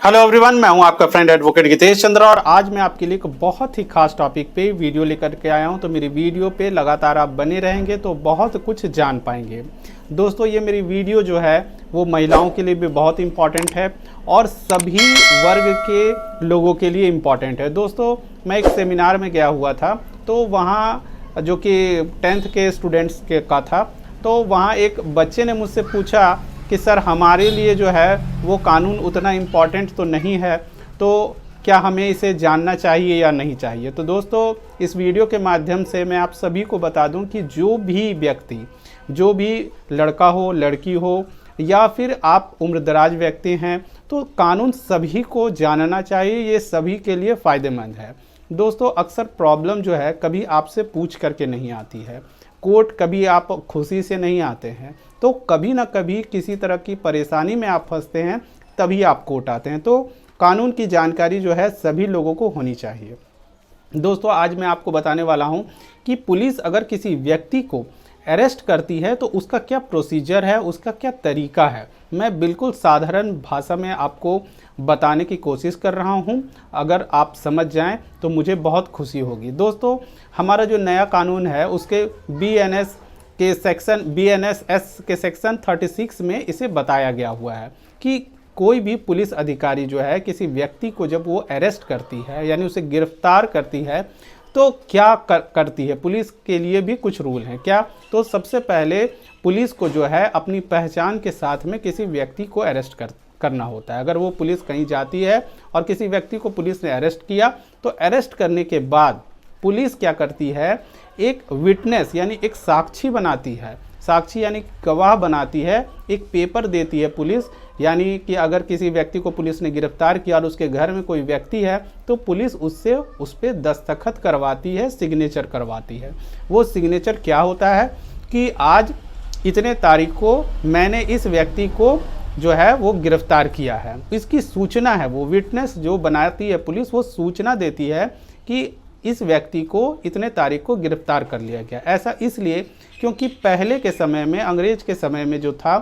Hello everyone, मैं हूं आपका फ्रेंड एडवोकेट गीतेश चंद्रा और आज मैं आपके लिए एक बहुत ही खास टॉपिक पे वीडियो लेकर के आया हूं। तो मेरी वीडियो पे लगातार आप बने रहेंगे तो बहुत कुछ जान पाएंगे। दोस्तों, ये मेरी वीडियो जो है वो महिलाओं के लिए भी बहुत इम्पॉर्टेंट है और सभी वर्ग के लोगों के लिए इम्पॉर्टेंट है। दोस्तों, मैं एक सेमिनार में गया हुआ था, तो वहाँ जो कि 10th के स्टूडेंट्स के का था, तो वहाँ एक बच्चे ने मुझसे पूछा कि सर, हमारे लिए जो है वो कानून उतना इम्पॉर्टेंट तो नहीं है, तो क्या हमें इसे जानना चाहिए या नहीं चाहिए। तो दोस्तों, इस वीडियो के माध्यम से मैं आप सभी को बता दूं कि जो भी व्यक्ति, जो भी लड़का हो, लड़की हो या फिर आप उम्रदराज व्यक्ति हैं, तो कानून सभी को जानना चाहिए। ये सभी के लिए फ़ायदेमंद है। दोस्तों, अक्सर प्रॉब्लम जो है कभी आपसे पूछ करके नहीं आती है, कोर्ट कभी आप खुशी से नहीं आते हैं, तो कभी ना कभी किसी तरह की परेशानी में आप फंसते हैं, तभी आप कोर्ट आते हैं। तो कानून की जानकारी जो है सभी लोगों को होनी चाहिए। दोस्तों, आज मैं आपको बताने वाला हूं कि पुलिस अगर किसी व्यक्ति को अरेस्ट करती है तो उसका क्या प्रोसीजर है, उसका क्या तरीका है। मैं बिल्कुल साधारण भाषा में आपको बताने की कोशिश कर रहा हूं। अगर आप समझ जाएं तो मुझे बहुत खुशी होगी। दोस्तों, हमारा जो नया कानून है उसके BNS के सेक्शन 36 में इसे बताया गया हुआ है कि कोई भी पुलिस अधिकारी जो है किसी व्यक्ति को जब वो अरेस्ट करती है, यानी उसे गिरफ्तार करती है, तो क्या करती है। पुलिस के लिए भी कुछ रूल हैं। क्या? तो सबसे पहले पुलिस को जो है अपनी पहचान के साथ में किसी व्यक्ति को अरेस्ट करना होता है। अगर वो पुलिस कहीं जाती है और किसी व्यक्ति को पुलिस ने अरेस्ट किया, तो अरेस्ट करने के बाद पुलिस क्या करती है, एक विटनेस यानी एक साक्षी बनाती है। साक्षी यानी गवाह बनाती है, एक पेपर देती है पुलिस। यानी कि अगर किसी व्यक्ति को पुलिस ने गिरफ्तार किया और उसके घर में कोई व्यक्ति है, तो पुलिस उससे उस पर दस्तखत करवाती है, सिग्नेचर करवाती है। वो सिग्नेचर क्या होता है कि आज इतने तारीख को मैंने इस व्यक्ति को जो है वो गिरफ्तार किया है। इसकी सूचना है, वो विटनेस जो बनाती है पुलिस, वो सूचना देती है कि इस व्यक्ति को इतने तारीख को गिरफ्तार कर लिया गया। ऐसा इसलिए क्योंकि पहले के समय में, अंग्रेज के समय में जो था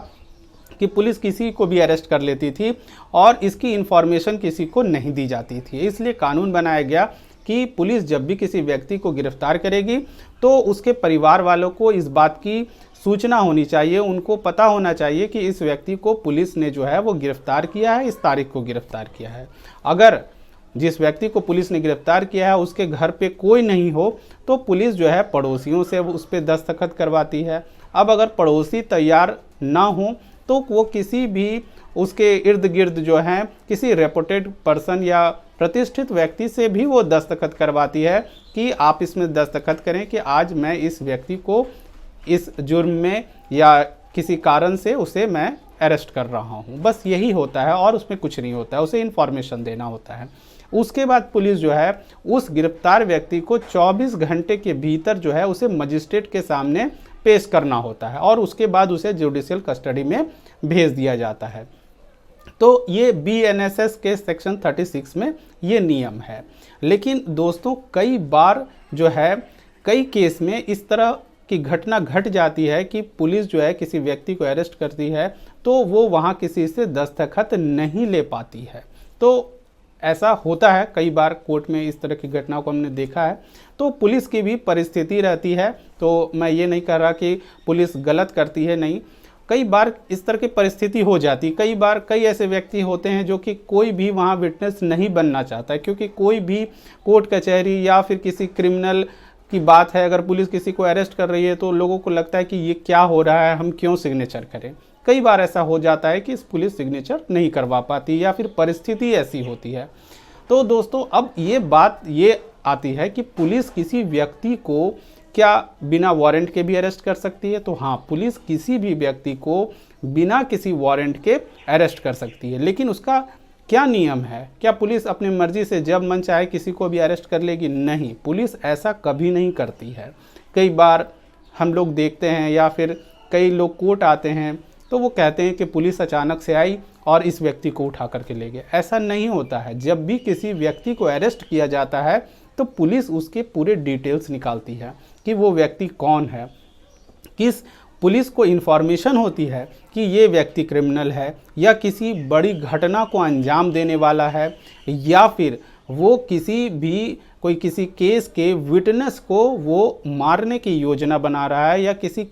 कि पुलिस किसी को भी अरेस्ट कर लेती थी और इसकी इन्फॉर्मेशन किसी को नहीं दी जाती थी। इसलिए कानून बनाया गया कि पुलिस जब भी किसी व्यक्ति को गिरफ्तार करेगी तो उसके परिवार वालों को इस बात की सूचना होनी चाहिए, उनको पता होना चाहिए कि इस व्यक्ति को पुलिस ने जो है वो गिरफ्तार किया है, इस तारीख को गिरफ्तार किया है। अगर जिस व्यक्ति को पुलिस ने गिरफ्तार किया है उसके घर पे कोई नहीं हो, तो पुलिस जो है पड़ोसियों से उस पर दस्तखत करवाती है। अब अगर पड़ोसी तैयार ना हो तो वो किसी भी उसके इर्द गिर्द जो हैं किसी रेपुटेड पर्सन या प्रतिष्ठित व्यक्ति से भी वो दस्तखत करवाती है कि आप इसमें दस्तखत करें कि आज मैं इस व्यक्ति को इस जुर्म में या किसी कारण से उसे मैं अरेस्ट कर रहा हूँ। बस यही होता है और उसमें कुछ नहीं होता है, उसे इन्फॉर्मेशन देना होता है। उसके बाद पुलिस जो है उस गिरफ्तार व्यक्ति को 24 घंटे के भीतर जो है उसे मजिस्ट्रेट के सामने पेश करना होता है और उसके बाद उसे जुडिशियल कस्टडी में भेज दिया जाता है। तो ये BNSS के सेक्शन 36 में ये नियम है। लेकिन दोस्तों, कई बार जो है कई केस में इस तरह की घटना घट जाती है कि पुलिस जो है किसी व्यक्ति को अरेस्ट करती है तो वो वहाँ किसी से दस्तखत नहीं ले पाती है। तो ऐसा होता है कई बार, कोर्ट में इस तरह की घटनाओं को हमने देखा है। तो पुलिस की भी परिस्थिति रहती है, तो मैं ये नहीं कह रहा कि पुलिस गलत करती है, नहीं। कई बार इस तरह की परिस्थिति हो जाती। कई बार कई ऐसे व्यक्ति होते हैं जो कि कोई भी वहाँ विटनेस नहीं बनना चाहता है, क्योंकि कोई भी कोर्ट कचहरी या फिर किसी क्रिमिनल की बात है, अगर पुलिस किसी को अरेस्ट कर रही है तो लोगों को लगता है कि ये क्या हो रहा है, हम क्यों सिग्नेचर करें। कई बार ऐसा हो जाता है कि पुलिस सिग्नेचर नहीं करवा पाती या फिर परिस्थिति ऐसी होती है। तो दोस्तों, अब ये बात ये आती है कि पुलिस किसी व्यक्ति को क्या बिना वारंट के भी अरेस्ट कर सकती है। तो हाँ, पुलिस किसी भी व्यक्ति को बिना किसी वारंट के अरेस्ट कर सकती है। लेकिन उसका क्या नियम है? क्या पुलिस अपनी मर्जी से जब मन चाहे किसी को भी अरेस्ट कर लेगी? नहीं, पुलिस ऐसा कभी नहीं करती है। कई बार हम लोग देखते हैं या फिर कई लोग कोर्ट आते हैं तो वो कहते हैं कि पुलिस अचानक से आई और इस व्यक्ति को उठा करके ले गए। ऐसा नहीं होता है। जब भी किसी व्यक्ति को अरेस्ट किया जाता है तो पुलिस उसके पूरे डिटेल्स निकालती है कि वो व्यक्ति कौन है, किस पुलिस को इन्फॉर्मेशन होती है कि ये व्यक्ति क्रिमिनल है या किसी बड़ी घटना को अंजाम देने वाला है, या फिर वो किसी केस के विटनेस को वो मारने की योजना बना रहा है, या किसी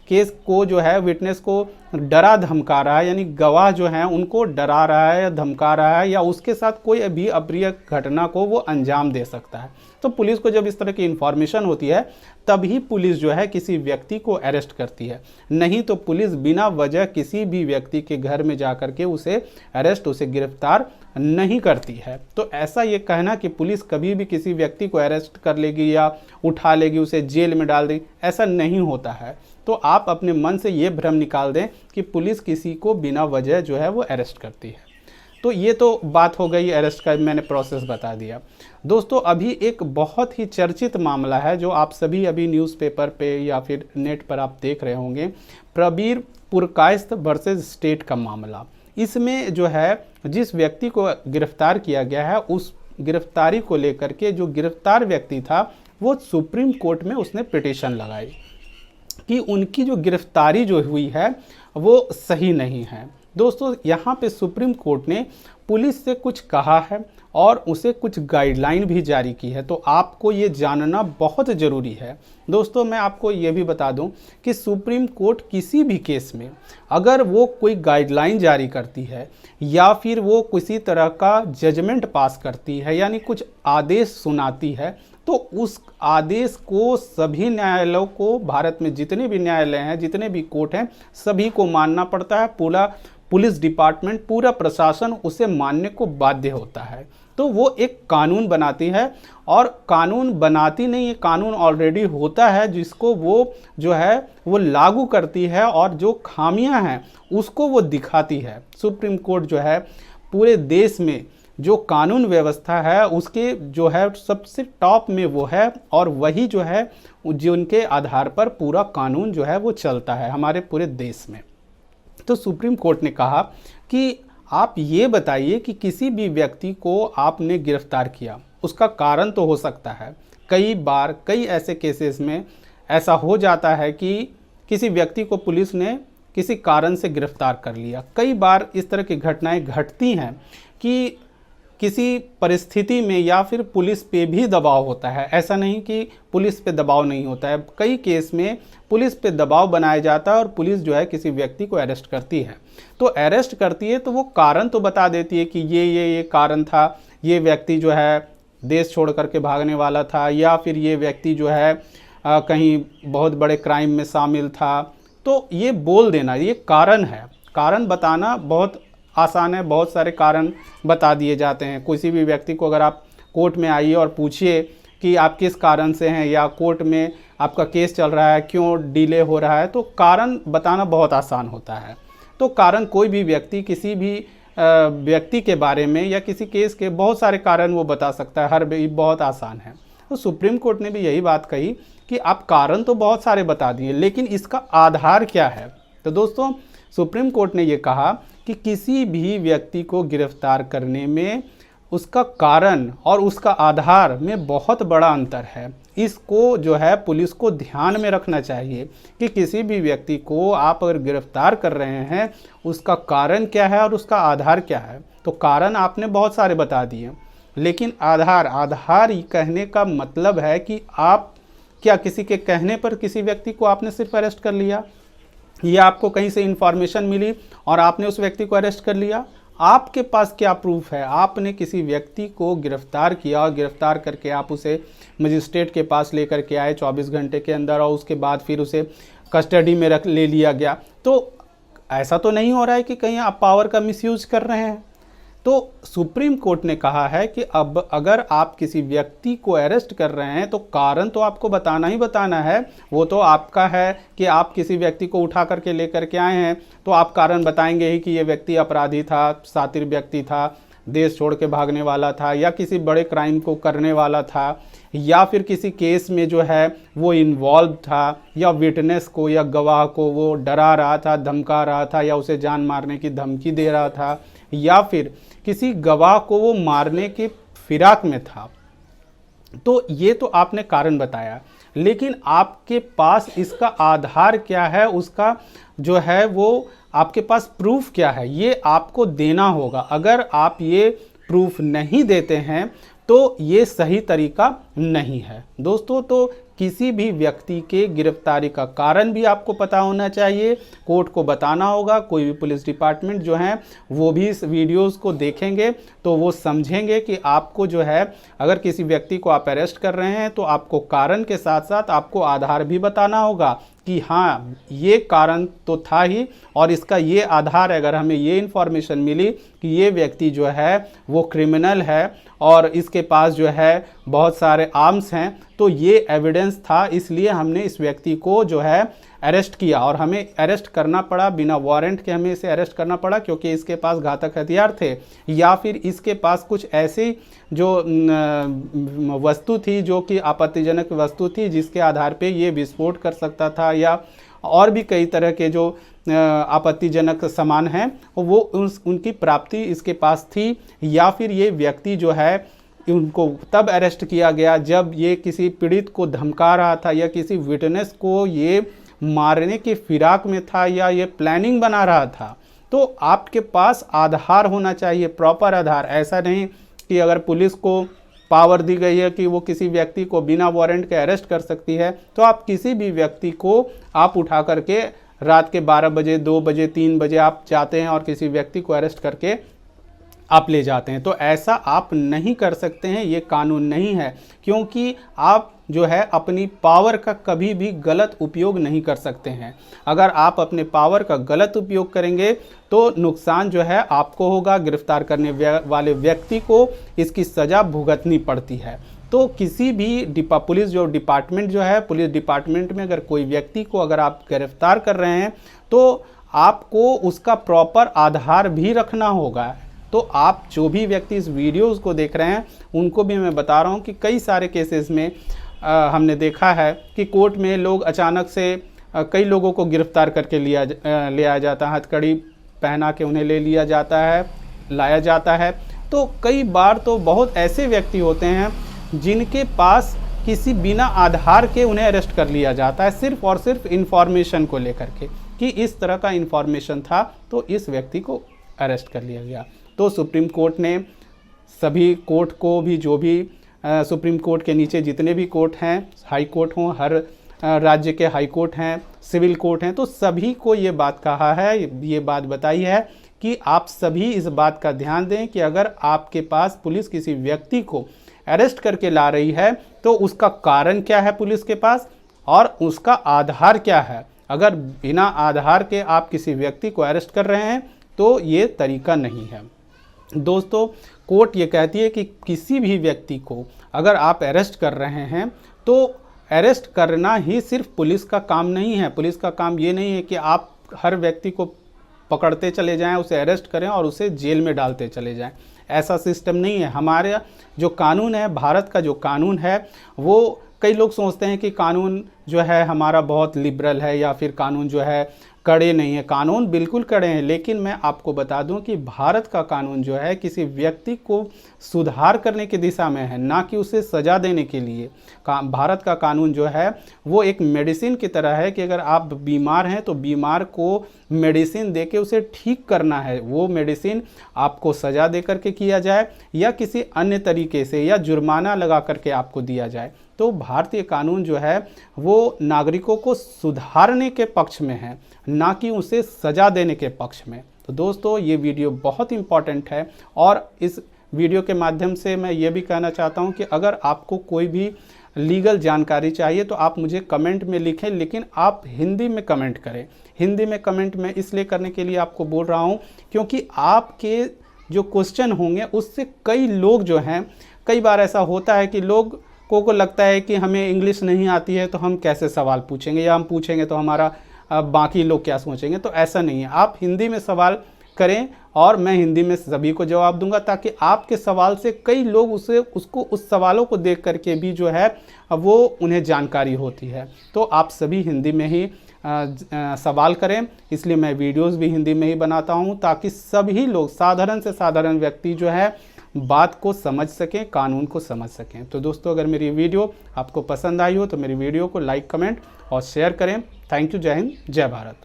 केस को जो है विटनेस को डरा धमका रहा है, यानी गवाह जो हैं उनको डरा रहा है या धमका रहा है, या उसके साथ कोई भी अप्रिय घटना को वो अंजाम दे सकता है। तो पुलिस को जब इस तरह की इन्फॉर्मेशन होती है तभी पुलिस जो है किसी व्यक्ति को अरेस्ट करती है, नहीं तो पुलिस बिना वजह किसी भी व्यक्ति के घर में जाकर के उसे गिरफ्तार नहीं करती है। तो ऐसा ये कहना कि पुलिस कभी भी किसी व्यक्ति को अरेस्ट कर लेगी या उठा लेगी, उसे जेल में डाल देगी, ऐसा नहीं होता है। तो आप अपने मन से ये भ्रम निकाल दें कि पुलिस किसी को बिना वजह जो है वो अरेस्ट करती है। तो ये तो बात हो गई अरेस्ट का, मैंने प्रोसेस बता दिया। दोस्तों, अभी एक बहुत ही चर्चित मामला है जो आप सभी अभी न्यूज़पेपर पे या फिर नेट पर आप देख रहे होंगे, प्रबीर पुरकायस्थ वर्सेस स्टेट का मामला। इसमें जो है जिस व्यक्ति को गिरफ्तार किया गया है, उस गिरफ्तारी को लेकर के जो गिरफ्तार व्यक्ति था वो सुप्रीम कोर्ट में उसने पिटीशन लगाई कि उनकी जो गिरफ्तारी जो हुई है वो सही नहीं है। दोस्तों, यहाँ पे सुप्रीम कोर्ट ने पुलिस से कुछ कहा है और उसे कुछ गाइडलाइन भी जारी की है, तो आपको ये जानना बहुत ज़रूरी है। दोस्तों, मैं आपको ये भी बता दूं कि सुप्रीम कोर्ट किसी भी केस में अगर वो कोई गाइडलाइन जारी करती है या फिर वो किसी तरह का जजमेंट पास करती है, यानी कुछ आदेश सुनाती है, तो उस आदेश को सभी न्यायालयों को, भारत में जितने भी न्यायालय हैं, जितने भी कोर्ट हैं, सभी को मानना पड़ता है। पूरा पुलिस डिपार्टमेंट, पूरा प्रशासन उसे मानने को बाध्य होता है। तो वो एक कानून बनाती है, और कानून बनाती नहीं है, कानून ऑलरेडी होता है जिसको वो जो है वो लागू करती है, और जो खामियां हैं उसको वो दिखाती है। सुप्रीम कोर्ट जो है पूरे देश में जो कानून व्यवस्था है उसके जो है सबसे टॉप में वो है, और वही जो है जिनके आधार पर पूरा कानून जो है वो चलता है हमारे पूरे देश में। तो सुप्रीम कोर्ट ने कहा कि आप ये बताइए कि किसी भी व्यक्ति को आपने गिरफ्तार किया, उसका कारण तो हो सकता है। कई बार कई ऐसे केसेस में ऐसा हो जाता है कि किसी व्यक्ति को पुलिस ने किसी कारण से गिरफ्तार कर लिया। कई बार इस तरह की घटनाएं घटती हैं कि किसी परिस्थिति में या फिर पुलिस पे भी दबाव होता है, ऐसा नहीं कि पुलिस पे दबाव नहीं होता है। कई केस में पुलिस पे दबाव बनाया जाता है और पुलिस जो है किसी व्यक्ति को अरेस्ट करती है। तो अरेस्ट करती है तो वो कारण तो बता देती है कि ये कारण था, ये व्यक्ति जो है देश छोड़ करके भागने वाला था, या फिर ये व्यक्ति जो है कहीं बहुत बड़े क्राइम में शामिल था। तो ये बोल देना ये कारण है। कारण बताना बहुत आसान है, बहुत सारे कारण बता दिए जाते हैं। किसी भी व्यक्ति को अगर आप कोर्ट में आइए और पूछिए कि आप किस कारण से हैं, या कोर्ट में आपका केस चल रहा है, क्यों डिले हो रहा है, तो कारण बताना बहुत आसान होता है। तो कारण कोई भी व्यक्ति किसी भी व्यक्ति के बारे में या किसी केस के बहुत सारे कारण वो बता सकता है, हर बहुत आसान है। तो सुप्रीम कोर्ट ने भी यही बात कही कि आप कारण तो बहुत सारे बता दिए, लेकिन इसका आधार क्या है। तो दोस्तों, सुप्रीम कोर्ट ने ये कहा कि किसी भी व्यक्ति को गिरफ्तार करने में उसका कारण और उसका आधार में बहुत बड़ा अंतर है। इसको जो है पुलिस को ध्यान में रखना चाहिए कि किसी भी व्यक्ति को आप अगर गिरफ्तार कर रहे हैं, उसका कारण क्या है और उसका आधार क्या है। तो कारण आपने बहुत सारे बता दिए, लेकिन आधार कहने का मतलब है कि आप क्या किसी के कहने पर किसी व्यक्ति को आपने सिर्फ अरेस्ट कर लिया, या आपको कहीं से इंफॉर्मेशन मिली और आपने उस व्यक्ति को अरेस्ट कर लिया। आपके पास क्या प्रूफ है? आपने किसी व्यक्ति को गिरफ्तार किया और गिरफ्तार करके आप उसे मजिस्ट्रेट के पास लेकर के आए 24 घंटे के अंदर, और उसके बाद फिर उसे कस्टडी में ले लिया गया। तो ऐसा तो नहीं हो रहा है कि कहीं आप पावर का मिसयूज कर रहे हैं। तो सुप्रीम कोर्ट ने कहा है कि अब अगर आप किसी व्यक्ति को अरेस्ट कर रहे हैं तो कारण तो आपको बताना ही बताना है। वो तो आपका है कि आप किसी व्यक्ति को उठा करके लेकर के आए हैं, तो आप कारण बताएंगे ही कि ये व्यक्ति अपराधी था, शातिर व्यक्ति था, देश छोड़ के भागने वाला था, या किसी बड़े क्राइम को करने वाला था, या फिर किसी केस में जो है वो इन्वॉल्व था, या विटनेस को या गवाह को वो डरा रहा था, धमका रहा था, या उसे जान मारने की धमकी दे रहा था, या फिर किसी गवाह को वो मारने के फिराक में था। तो ये तो आपने कारण बताया, लेकिन आपके पास इसका आधार क्या है, उसका जो है वो आपके पास प्रूफ क्या है, ये आपको देना होगा। अगर आप ये प्रूफ नहीं देते हैं तो ये सही तरीका नहीं है दोस्तों। तो किसी भी व्यक्ति के गिरफ्तारी का कारण भी आपको पता होना चाहिए, कोर्ट को बताना होगा। कोई भी पुलिस डिपार्टमेंट जो है वो भी इस वीडियोस को देखेंगे तो वो समझेंगे कि आपको जो है अगर किसी व्यक्ति को आप अरेस्ट कर रहे हैं तो आपको कारण के साथ साथ आपको आधार भी बताना होगा कि हाँ ये कारण तो था ही और इसका ये आधार है। अगर हमें ये इन्फॉर्मेशन मिली कि ये व्यक्ति जो है वो क्रिमिनल है और इसके पास जो है बहुत सारे आर्म्स हैं, तो ये एविडेंस था, इसलिए हमने इस व्यक्ति को जो है अरेस्ट किया। और हमें अरेस्ट करना पड़ा बिना वारंट के, हमें इसे अरेस्ट करना पड़ा क्योंकि इसके पास घातक हथियार थे या फिर इसके पास कुछ ऐसी जो वस्तु थी जो कि आपत्तिजनक वस्तु थी जिसके आधार पे ये विस्फोट कर सकता था, या और भी कई तरह के जो आपत्तिजनक सामान हैं वो उनकी प्राप्ति इसके पास थी। या फिर ये व्यक्ति जो है उनको तब अरेस्ट किया गया जब ये किसी पीड़ित को धमका रहा था या किसी विटनेस को ये मारने की फिराक में था या ये प्लानिंग बना रहा था। तो आपके पास आधार होना चाहिए, प्रॉपर आधार। ऐसा नहीं कि अगर पुलिस को पावर दी गई है कि वो किसी व्यक्ति को बिना वारंट के अरेस्ट कर सकती है तो आप किसी भी व्यक्ति को आप उठा करके रात के 12 बजे, 2 बजे, 3 बजे आप जाते हैं और किसी व्यक्ति को अरेस्ट करके आप ले जाते हैं। तो ऐसा आप नहीं कर सकते हैं, ये कानून नहीं है, क्योंकि आप जो है अपनी पावर का कभी भी गलत उपयोग नहीं कर सकते हैं। अगर आप अपने पावर का गलत उपयोग करेंगे तो नुकसान जो है आपको होगा, गिरफ्तार करने वाले व्यक्ति को इसकी सज़ा भुगतनी पड़ती है। तो किसी भी पुलिस जो डिपार्टमेंट जो है, पुलिस डिपार्टमेंट में अगर कोई व्यक्ति को अगर आप गिरफ्तार कर रहे हैं तो आपको उसका प्रॉपर आधार भी रखना होगा। तो आप जो भी व्यक्ति इस वीडियोस को देख रहे हैं उनको भी मैं बता रहा हूँ कि कई सारे केसेस में हमने देखा है कि कोर्ट में लोग अचानक से कई लोगों को गिरफ्तार करके ले आया जाता है, हथकड़ी पहना के उन्हें ले लिया जाता है, लाया जाता है। तो कई बार तो बहुत ऐसे व्यक्ति होते हैं जिनके पास किसी बिना आधार के उन्हें अरेस्ट कर लिया जाता है, सिर्फ और सिर्फ इन्फॉर्मेशन को लेकर के कि इस तरह का इन्फॉर्मेशन था तो इस व्यक्ति को अरेस्ट कर लिया गया। तो सुप्रीम कोर्ट ने सभी कोर्ट को भी, जो भी सुप्रीम कोर्ट के नीचे जितने भी कोर्ट हैं, हाई कोर्ट हों, हर राज्य के हाई कोर्ट हैं, सिविल कोर्ट हैं, तो सभी को ये बात कहा है, ये बात बताई है कि आप सभी इस बात का ध्यान दें कि अगर आपके पास पुलिस किसी व्यक्ति को अरेस्ट करके ला रही है तो उसका कारण क्या है पुलिस के पास और उसका आधार क्या है। अगर बिना आधार के आप किसी व्यक्ति को अरेस्ट कर रहे हैं तो ये तरीका नहीं है। दोस्तों, कोर्ट ये कहती है कि किसी भी व्यक्ति को अगर आप अरेस्ट कर रहे हैं तो अरेस्ट करना ही सिर्फ पुलिस का काम नहीं है। पुलिस का काम ये नहीं है कि आप हर व्यक्ति को पकड़ते चले जाएं, उसे अरेस्ट करें और उसे जेल में डालते चले जाएं। ऐसा सिस्टम नहीं है। हमारे जो कानून है, भारत का जो कानून है, वो कई लोग सोचते हैं कि कानून जो है हमारा बहुत लिबरल है या फिर कानून जो है कड़े नहीं है। कानून बिल्कुल कड़े हैं, लेकिन मैं आपको बता दूं कि भारत का कानून जो है किसी व्यक्ति को सुधार करने की दिशा में है, ना कि उसे सज़ा देने के लिए। भारत का कानून जो है वो एक मेडिसिन की तरह है कि अगर आप बीमार हैं तो बीमार को मेडिसिन देके उसे ठीक करना है। वो मेडिसिन आपको सज़ा दे करके किया जाए या किसी अन्य तरीके से या जुर्माना लगा करके आपको दिया जाए। तो भारतीय कानून जो है वो नागरिकों को सुधारने के पक्ष में है, ना कि उसे सज़ा देने के पक्ष में। तो दोस्तों, ये वीडियो बहुत इम्पॉर्टेंट है और इस वीडियो के माध्यम से मैं ये भी कहना चाहता हूँ कि अगर आपको कोई भी लीगल जानकारी चाहिए तो आप मुझे कमेंट में लिखें, लेकिन आप हिंदी में कमेंट करें। हिंदी में कमेंट मैं इसलिए करने के लिए आपको बोल रहा हूँ क्योंकि आपके जो क्वेश्चन होंगे उससे कई लोग जो हैं, कई बार ऐसा होता है कि लोग को लगता है कि हमें इंग्लिश नहीं आती है तो हम कैसे सवाल पूछेंगे, या हम पूछेंगे तो हमारा बाकी लोग क्या सोचेंगे। तो ऐसा नहीं है, आप हिंदी में सवाल करें और मैं हिंदी में सभी को जवाब दूंगा, ताकि आपके सवाल से कई लोग उस सवालों को देख करके भी जो है वो उन्हें जानकारी होती है। तो आप सभी हिंदी में ही सवाल करें, इसलिए मैं वीडियोस भी हिंदी में ही बनाता हूं ताकि सभी लोग, साधारण से साधारण व्यक्ति जो है बात को समझ सकें, कानून को समझ सकें। तो दोस्तों, अगर मेरी वीडियो आपको पसंद आई हो तो मेरी वीडियो को लाइक, कमेंट और शेयर करें। Thank you. जय हिंद, जय भारत।